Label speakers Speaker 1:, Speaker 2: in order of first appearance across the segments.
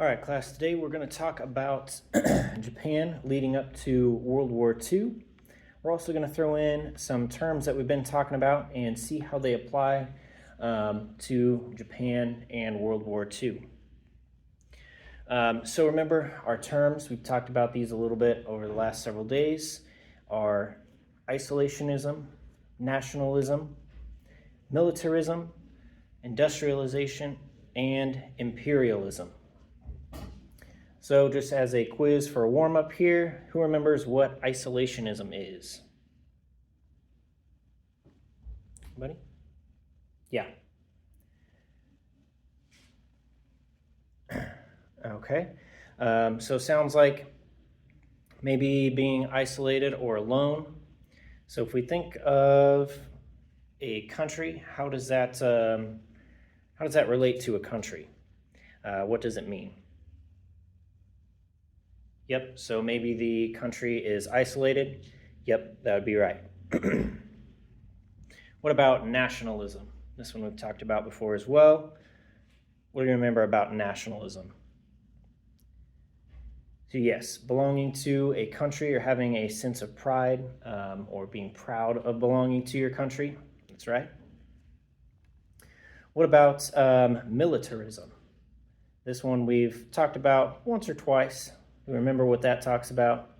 Speaker 1: All right, class, today we're going to talk about Japan leading up to World War II. We're also going to throw in some terms that we've been talking about and see how they apply to Japan and World War II. So remember our terms, we've talked about these a little bit over the last several days, are isolationism, nationalism, militarism, industrialization, and imperialism. So just as a quiz for a warm-up here, who remembers what isolationism is? Anybody? Yeah. Okay. So sounds like maybe being isolated or alone. So if we think of a country, how does that relate to a country? What does it mean? Yep, so maybe the country is isolated. Yep, that would be right. What about nationalism? This one we've talked about before as well. What do you remember about nationalism? So yes, belonging to a country or having a sense of pride or being proud of belonging to your country. That's right. What about militarism? This one we've talked about once or twice. You remember what that talks about?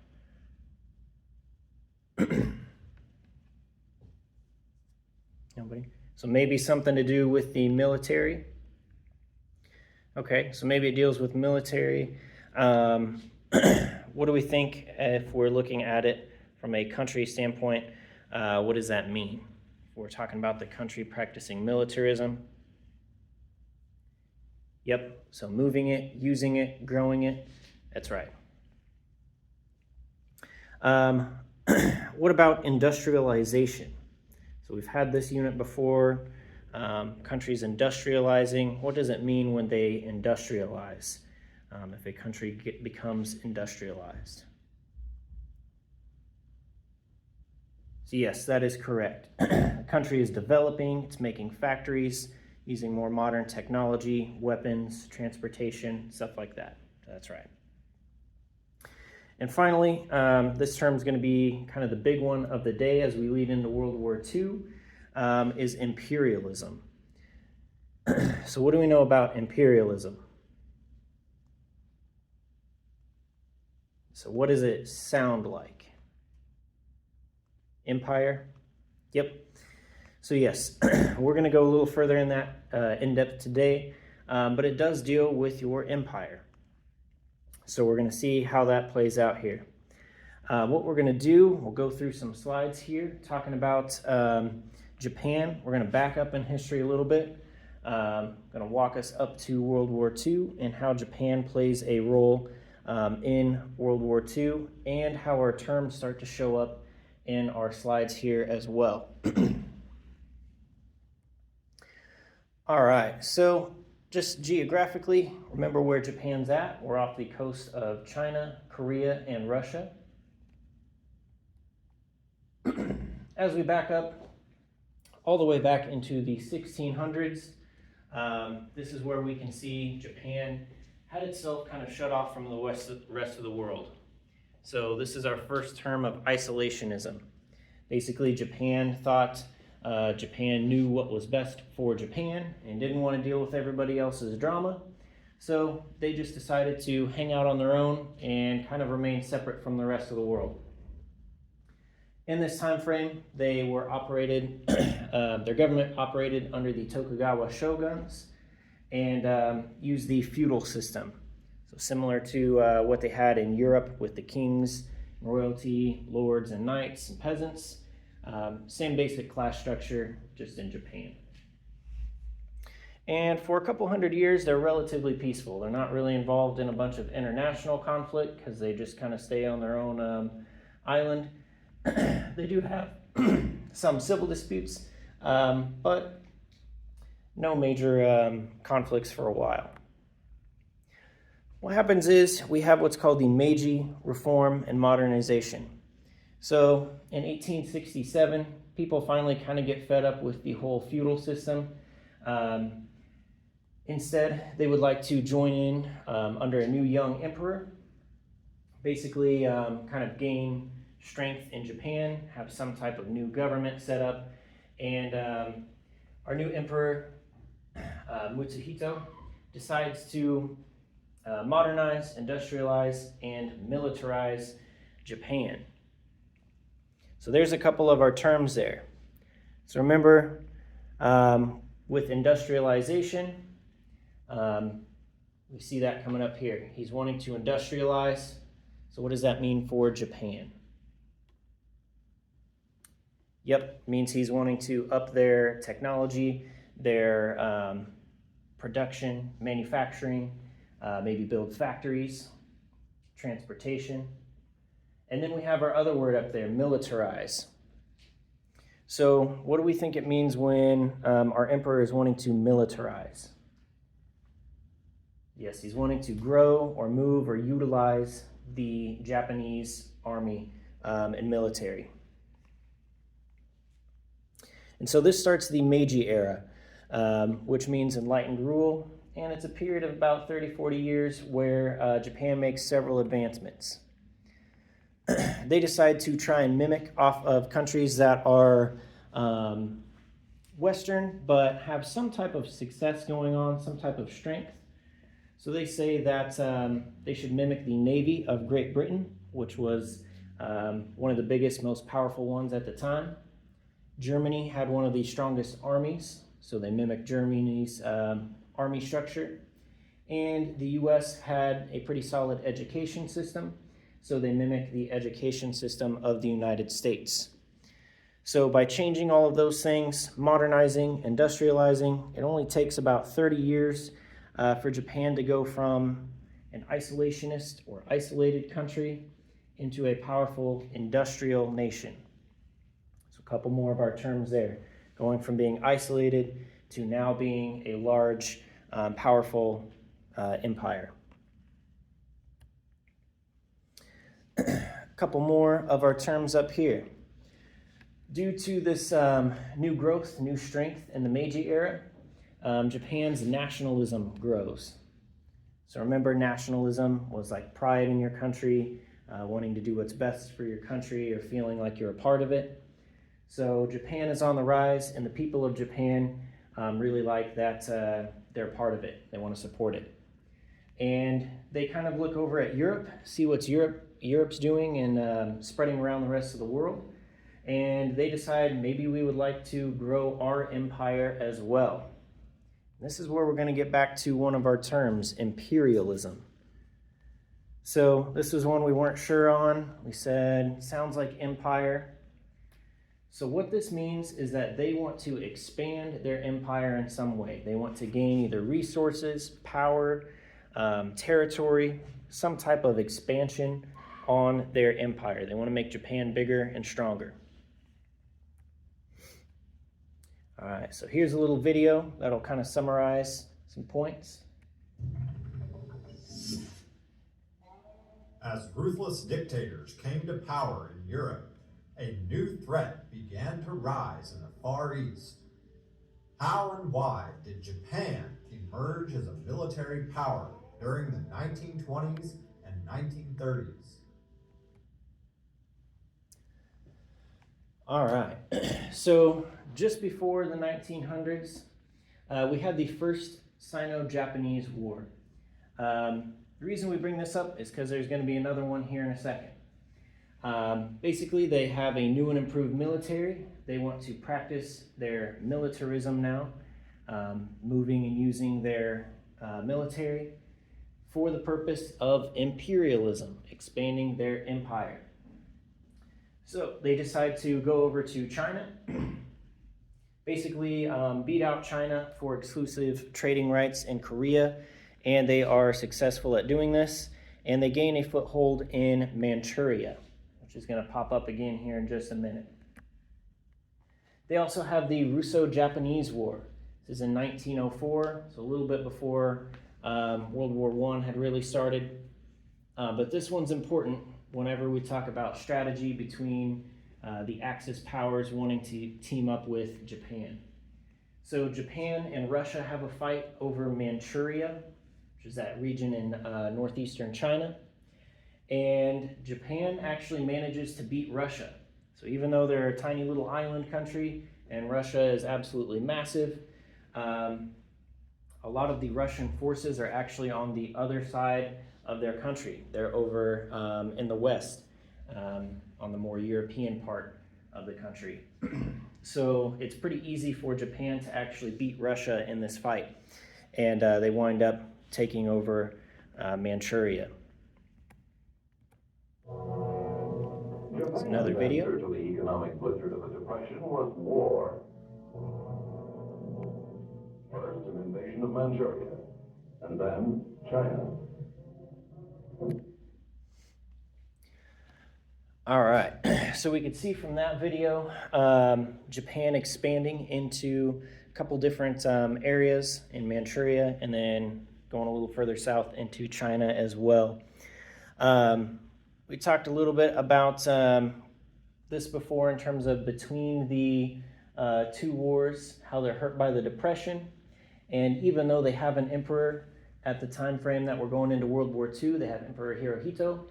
Speaker 1: Nobody? So maybe something to do with the military. Okay, so maybe it deals with military. What do we think if we're looking at it from a country standpoint? What does that mean? If we're talking about the country practicing militarism. Yep, so moving it, using it, growing it. That's right. What about industrialization? So we've had this unit before. Countries industrializing. What does it mean when they industrialize? If a country becomes industrialized. So yes, that is correct. A country is developing, it's making factories, using more modern technology, weapons, transportation, stuff like that. That's right. And finally, this term is going to be kind of the big one of the day as we lead into World War II, is imperialism. So what do we know about imperialism? So what does it sound like? Empire? Yep. So yes, we're going to go a little further in that in-depth today, but it does deal with your empire. So we're going to see how that plays out here. What we're going to do, we'll go through some slides here talking about Japan. We're going to back up in history a little bit. Going to walk us up to World War II and how Japan plays a role in World War II and how our terms start to show up in our slides here as well. All right, so just geographically, remember where Japan's at. We're off the coast of China, Korea, and Russia. As we back up all the way back into the 1600s, this is where we can see Japan had itself kind of shut off from the rest of the world. So this is our first term of isolationism. Basically, Japan thought Japan knew what was best for Japan and didn't want to deal with everybody else's drama. So they just decided to hang out on their own and kind of remain separate from the rest of the world. In this time frame, they were operated, their government operated under the Tokugawa shoguns and used the feudal system. So similar to what they had in Europe with the kings, royalty, lords and knights and peasants. Same basic class structure, just in Japan. And for a couple hundred years, they're relatively peaceful. They're not really involved in a bunch of international conflict because they just kind of stay on their own island. They do have some civil disputes, but no major conflicts for a while. What happens is we have what's called the Meiji Reform and Modernization. So in 1867, people finally kind of get fed up with the whole feudal system. Instead, they would like to join in under a new young emperor, basically kind of gain strength in Japan, have some type of new government set up, and our new emperor, Mutsuhito, decides to modernize, industrialize, and militarize Japan. So there's a couple of our terms there. So remember, with industrialization, we see that coming up here. He's wanting to industrialize. So what does that mean for Japan? Yep, means he's wanting to up their technology, their production, manufacturing, maybe build factories, transportation. And then we have our other word up there, militarize. So what do we think it means when our emperor is wanting to militarize? Yes, he's wanting to grow or move or utilize the Japanese army and military. And so this starts the Meiji era, which means enlightened rule, and it's a period of about 30-40 years where Japan makes several advancements. They decide to try and mimic off of countries that are Western, but have some type of success going on, some type of strength. So they say that they should mimic the Navy of Great Britain, which was one of the biggest, most powerful ones at the time. Germany had one of the strongest armies, so they mimicked Germany's army structure. And the US had a pretty solid education system, so they mimicked the education system of the United States. So by changing all of those things, modernizing, industrializing, it only takes about 30 years for Japan to go from an isolationist or isolated country into a powerful industrial nation. So a couple more of our terms there, going from being isolated to now being a large, powerful empire. A couple more of our terms up here. Due to this new growth, new strength in the Meiji era, Japan's nationalism grows. So remember, nationalism was like pride in your country, wanting to do what's best for your country or feeling like you're a part of it. So Japan is on the rise, and the people of Japan really like that they're part of it. They want to support it. And they kind of look over at Europe, see what's Europe's doing and spreading around the rest of the world. And they decide maybe we would like to grow our empire as well. This is where we're going to get back to one of our terms, imperialism. So this was one we weren't sure on. We said, sounds like empire. So what this means is that they want to expand their empire in some way. They want to gain either resources, power, territory, some type of expansion on their empire. They want to make Japan bigger and stronger. All right, so here's a little video that'll kind of summarize some points.
Speaker 2: As ruthless dictators came to power in Europe, a new threat began to rise in the Far East. How and why did Japan emerge as a military power during the 1920s and 1930s?
Speaker 1: All right, so just before the 1900s, we had the first Sino-Japanese War. The reason we bring this up is because there's going to be another one here in a second. Basically, they have a new and improved military. They want to practice their militarism now, moving and using their military for the purpose of imperialism, expanding their empire. So they decide to go over to China, basically beat out China for exclusive trading rights in Korea, and they are successful at doing this, and they gain a foothold in Manchuria, which is going to pop up again here in just a minute. They also have the Russo-Japanese War. This is in 1904, so a little bit before World War I had really started. But this one's important whenever we talk about strategy between the Axis powers wanting to team up with Japan. So Japan and Russia have a fight over Manchuria, which is that region in northeastern China. And Japan actually manages to beat Russia. So even though they're a tiny little island country and Russia is absolutely massive, a lot of the Russian forces are actually on the other side of their country. They're over in the west, on the more European part of the country. So it's pretty easy for Japan to actually beat Russia in this fight. And they wind up taking over Manchuria. It's another video.
Speaker 3: The answer to the economic blizzard of the Depression was war. First, an invasion of Manchuria, and then China.
Speaker 1: All right, so we could see from that video, Japan expanding into a couple different areas in Manchuria, and then going a little further south into China as well. We talked a little bit about this before in terms of between the two wars, how they're hurt by the Depression. And even though they have an emperor at the time frame that we're going into World War II, they have Emperor Hirohito.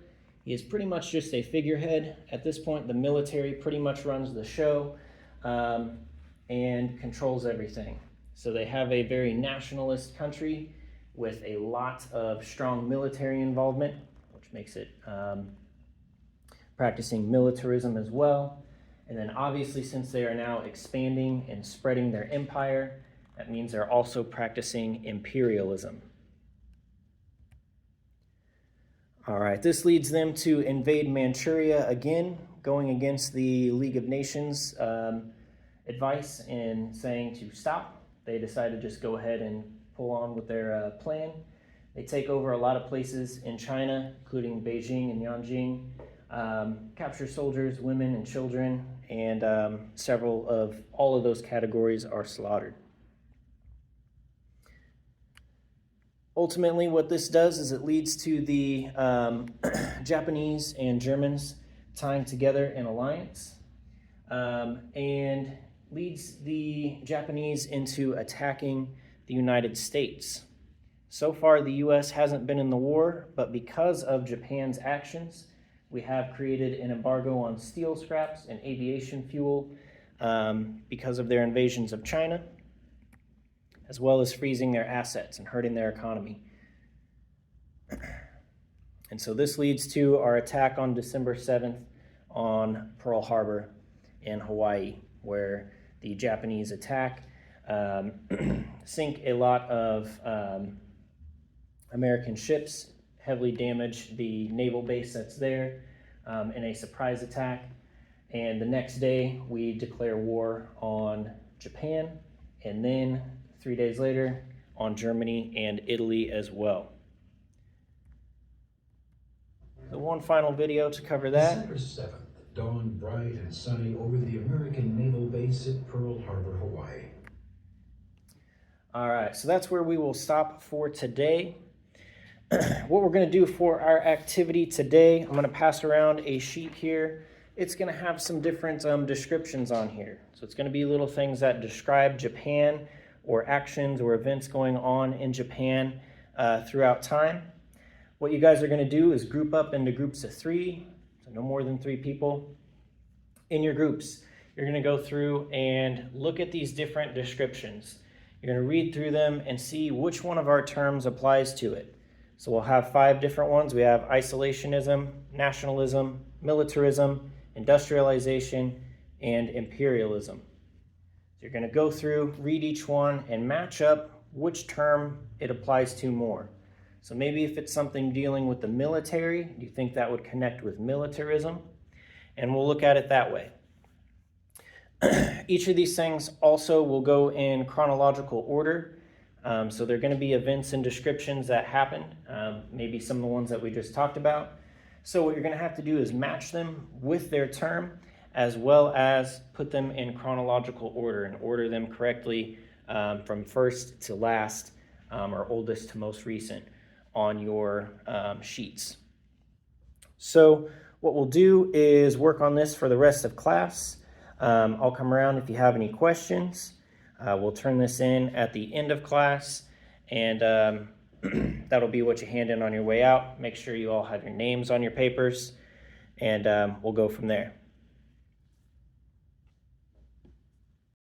Speaker 1: He is pretty much just a figurehead. At this point, the military pretty much runs the show and controls everything. So they have a very nationalist country with a lot of strong military involvement, which makes it practicing militarism as well. And then obviously, since they are now expanding and spreading their empire, that means they're also practicing imperialism. All right, this leads them to invade Manchuria again, going against the League of Nations advice and saying to stop. They decide to just go ahead and pull on with their plan. They take over a lot of places in China, including Beijing and Yanjing, capture soldiers, women, and children, and all of those categories are slaughtered. Ultimately, what this does is it leads to the Japanese and Germans tying together an alliance and leads the Japanese into attacking the United States. So far, the U.S. hasn't been in the war, but because of Japan's actions, we have created an embargo on steel scraps and aviation fuel because of their invasions of China, as well as freezing their assets and hurting their economy. And so this leads to our attack on December 7th on Pearl Harbor in Hawaii, where the Japanese attack, sink a lot of American ships, heavily damage the naval base that's there in a surprise attack. And the next day, we declare war on Japan, and then 3 days later on Germany and Italy as well. The one final video to cover that.
Speaker 4: December 7th dawned bright and sunny over the American naval base at Pearl Harbor, Hawaii.
Speaker 1: All right, so that's where we will stop for today. What we're going to do for our activity today, I'm going to pass around a sheet here. It's going to have some different descriptions on here. So it's going to be little things that describe Japan or actions or events going on in Japan throughout time. What you guys are going to do is group up into groups of 3, so no more than 3 people. In your groups, you're going to go through and look at these different descriptions. You're going to read through them and see which one of our terms applies to it. So we'll have 5 different ones. We have isolationism, nationalism, militarism, industrialization, and imperialism. So you're going to go through, read each one, and match up which term it applies to more. So maybe if it's something dealing with the military, you think that would connect with militarism, and we'll look at it that way. Each of these things also will go in chronological order. So they're going to be events and descriptions that happened, maybe some of the ones that we just talked about. So what you're going to have to do is match them with their term, as well as put them in chronological order and order them correctly from first to last, or oldest to most recent on your sheets. So what we'll do is work on this for the rest of class. I'll come around if you have any questions. We'll turn this in at the end of class, and that'll be what you hand in on your way out. Make sure you all have your names on your papers, and we'll go from there.